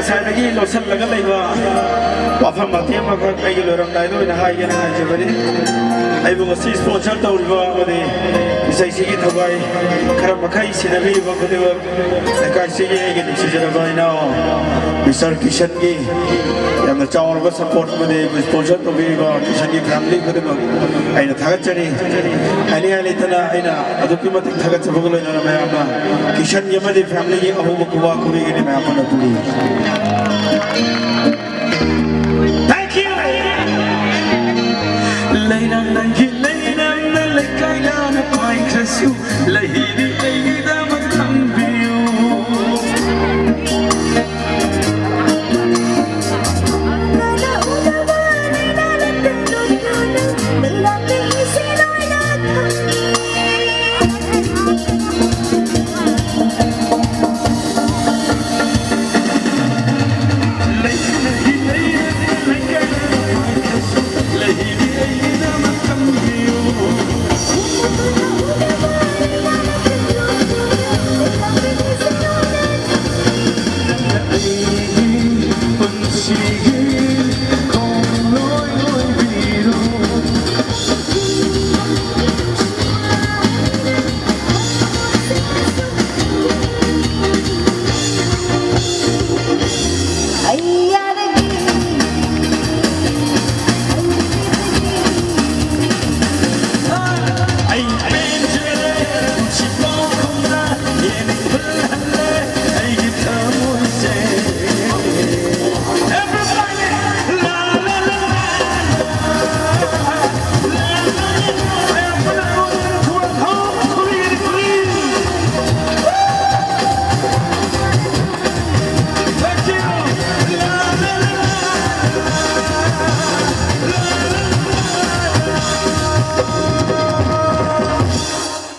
Saudagi losan laga laiba wafam mati ma ka ai loram dai do na hai gana hai jabari ai bu si sponsor ta ulba ade isai si ki thogai kharam makai sinabi ba ko de kai si ge ge ni si jara bai na Mr. Kishan gi yam na chawar ba support ma de sponsor to bi ba Kishan gi family ko de ba ai na thagat chani ani ali tana ai na adu ki matik thagat chabaglo na ma ama Kishan gi ma de family gi ahu ko wa ko ge ni ma apna tuli Thank you. Laila nangi laila na lekaila na pai krasiu lahiri aida makambiu Nana udavani nana tenudana melati isinoi na She